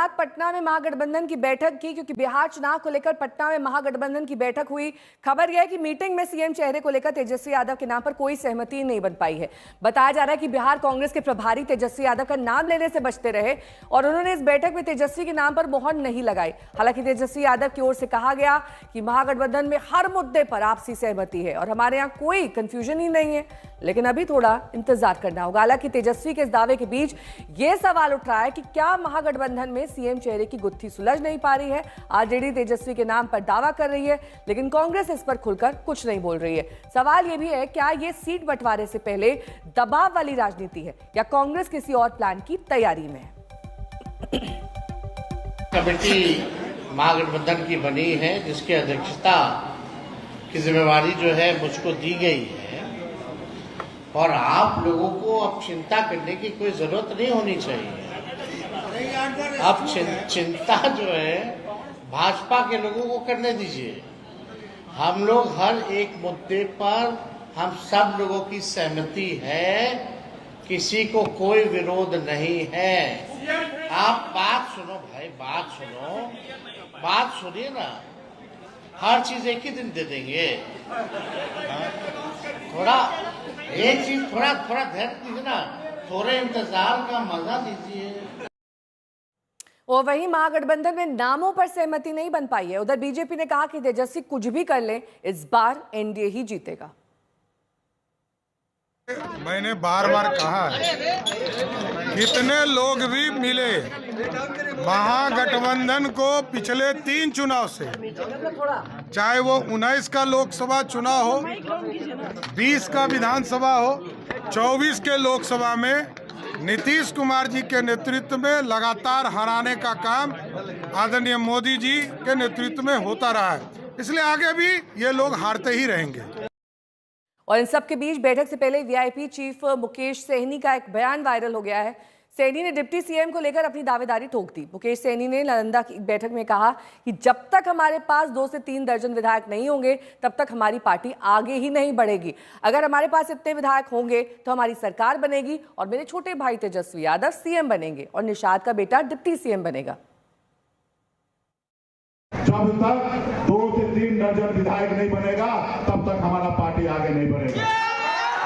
रात पटना में महागठबंधन की बैठक की, क्योंकि बिहार चुनाव को लेकर पटना में महागठबंधन की बैठक हुई। खबर यह है कि मीटिंग में सीएम चेहरे को लेकर तेजस्वी यादव के नाम पर कोई सहमति नहीं बन पाई है। बताया जा रहा है कि बिहार कांग्रेस के प्रभारी तेजस्वी यादव का नाम लेने से बचते रहे और उन्होंने इस बैठक में तेजस्वी के नाम पर मोहर नहीं लगाई। हालांकि तेजस्वी यादव की ओर से कहा गया कि महागठबंधन में हर मुद्दे पर आपसी सहमति है और हमारे यहाँ कोई कंफ्यूजन ही नहीं है, लेकिन अभी थोड़ा इंतजार करना होगा। हालांकि तेजस्वी के इस दावे के बीच यह सवाल उठ रहा है कि क्या महागठबंधन में सीएम चेहरे की गुत्थी सुलझ नहीं पा रही है। आरजेडी तेजस्वी के नाम पर दावा कर रही है, लेकिन कांग्रेस इस पर खुलकर कुछ नहीं बोल रही है। सवाल यह भी है, क्या यह सीट बंटवारे से पहले दबाव वाली राजनीति है या कांग्रेस किसी और प्लान की तैयारी में है। कमेटी महागठबंधन की बनी है, जिसकी अध्यक्षता की जिम्मेवारी जो है मुझको दी गई है और आप लोगों को अब चिंता करने की कोई जरूरत नहीं होनी चाहिए। अब चिंता जो है भाजपा के लोगों को करने दीजिए। हम लोग हर एक मुद्दे पर हम सब लोगों की सहमति है, किसी को कोई विरोध नहीं है। आप बात सुनो भाई, बात सुनिए ना। हर चीज एक ही दिन दे देंगे। थोड़ा एक चीज थोड़ा धैर्य दीजिए ना, थोड़े इंतजार का मजा दीजिए। और वहीं महागठबंधन में नामों पर सहमति नहीं बन पाई है। उधर बीजेपी ने कहा कि तेजस्वी कुछ भी कर ले, इस बार एनडीए ही जीतेगा। मैंने बार बार कहा है, कितने लोग भी मिले महागठबंधन को पिछले 3 चुनाव से, चाहे वो 19 का लोकसभा चुनाव हो, 20 का विधानसभा हो, 24 के लोकसभा में नीतीश कुमार जी के नेतृत्व में लगातार हराने का काम आदरणीय मोदी जी के नेतृत्व में होता रहा है। इसलिए आगे भी ये लोग हारते ही रहेंगे। और इन सब के बीच बैठक से पहले वीआईपी चीफ मुकेश सहनी का एक बयान वायरल हो गया है। सहनी ने डिप्टी सीएम को लेकर अपनी दावेदारी ठोक दी। मुकेश सहनी ने नालंदा की बैठक में कहा कि जब तक हमारे पास 2 से 3 दर्जन विधायक नहीं होंगे तब तक हमारी पार्टी आगे ही नहीं बढ़ेगी। अगर हमारे पास इतने विधायक होंगे तो हमारी सरकार बनेगी और मेरे छोटे भाई तेजस्वी यादव सीएम बनेंगे और निषाद का बेटा डिप्टी सीएम बनेगा। जब तक 2 से 3 दर्जन विधायक नहीं बनेगा तब तक हमारा पार्टी आगे नहीं बढ़ेगा।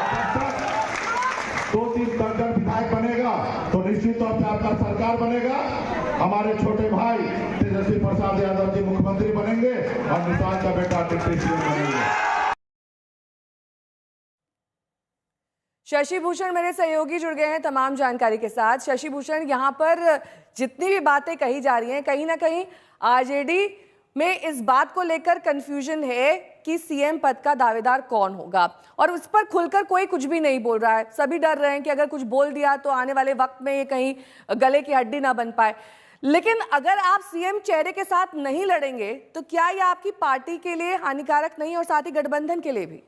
जब तक 2-3 दर्जन विधायक बनेगा तो निश्चित तौर से आपका सरकार बनेगा। हमारे छोटे भाई तेजस्वी प्रसाद यादव जी मुख्यमंत्री बनेंगे और निषाद का बेटा डिप्टी सीएम बनेंगे। शशि भूषण मेरे सहयोगी जुड़ गए हैं तमाम जानकारी के साथ। शशि भूषण, यहाँ पर जितनी भी बातें कही जा रही हैं, कहीं ना कहीं आरजेडी में इस बात को लेकर कंफ्यूजन है कि सीएम पद का दावेदार कौन होगा और उस पर खुलकर कोई कुछ भी नहीं बोल रहा है। सभी डर रहे हैं कि अगर कुछ बोल दिया तो आने वाले वक्त में ये कहीं गले की हड्डी ना बन पाए। लेकिन अगर आप सीएम चेहरे के साथ नहीं लड़ेंगे तो क्या ये आपकी पार्टी के लिए हानिकारक नहीं और साथ ही गठबंधन के लिए भी?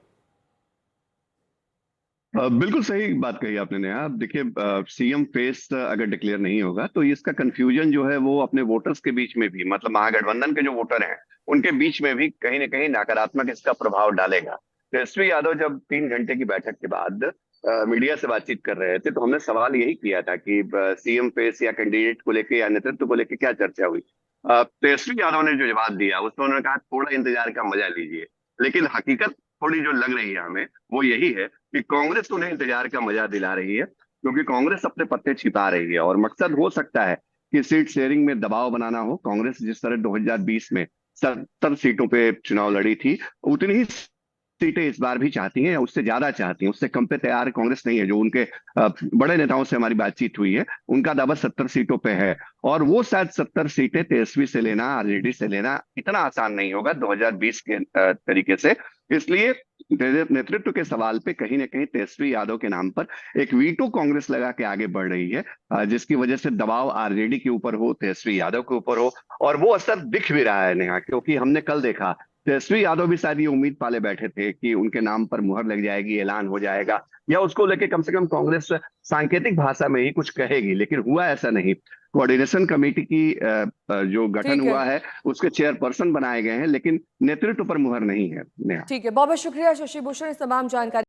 बिल्कुल सही बात कही आपने नेहा। देखिए, सीएम फेस अगर डिक्लेयर नहीं होगा तो इसका कंफ्यूजन जो है वो अपने वोटर्स के बीच में भी, मतलब महागठबंधन के जो वोटर हैं उनके बीच में भी कहीं ना कहीं नकारात्मक इसका प्रभाव डालेगा। तेजस्वी यादव जब 3 घंटे की बैठक के बाद मीडिया से बातचीत कर रहे थे तो हमने सवाल यही किया था कि सीएम फेस या कैंडिडेट को लेके या नेतृत्व को लेके क्या चर्चा हुई। तेजस्वी यादव ने जो जवाब दिया उसमें उन्होंने कहा थोड़ा इंतजार का मजा लीजिए, लेकिन हकीकत थोड़ी जो लग रही है हमें वो यही है कि कांग्रेस उन्हें इंतजार का मजा दिला रही है, क्योंकि कांग्रेस अपने पत्ते छिपा रही है और मकसद हो सकता है कि सीट शेयरिंग में दबाव बनाना हो। कांग्रेस जिस तरह 2020 में 70 सीटों पे चुनाव लड़ी थी, उतनी ही सीटें इस बार भी चाहती हैं या उससे ज्यादा चाहती हैं। उससे कम पे तैयार कांग्रेस नहीं है। जो उनके बड़े नेताओं से हमारी बातचीत हुई है उनका दावा 70 सीटों पे है और वो शायद 70 सीटें तेजस्वी से लेना, आरजेडी से लेना इतना आसान नहीं होगा 2020 के तरीके से। इसलिए नेतृत्व के सवाल पे कहीं ना कहीं तेजस्वी यादव के नाम पर एक वीटो कांग्रेस लगा के आगे बढ़ रही है, जिसकी वजह से दबाव आरजेडी के ऊपर हो, तेजस्वी यादव के ऊपर हो और वो असर दिख भी रहा है नेहा। क्योंकि हमने कल देखा तेजस्वी यादव भी शायद ये उम्मीद पाले बैठे थे कि उनके नाम पर मुहर लग जाएगी, ऐलान हो जाएगा या उसको लेके कम से कम कांग्रेस सांकेतिक भाषा में ही कुछ कहेगी, लेकिन हुआ ऐसा नहीं। कोऑर्डिनेशन कमेटी की जो गठन हुआ है उसके चेयरपर्सन बनाए गए हैं, लेकिन नेतृत्व पर मुहर नहीं है नेहा। ठीक है, बहुत बहुत शुक्रिया शशि भूषण इस तमाम जानकारी।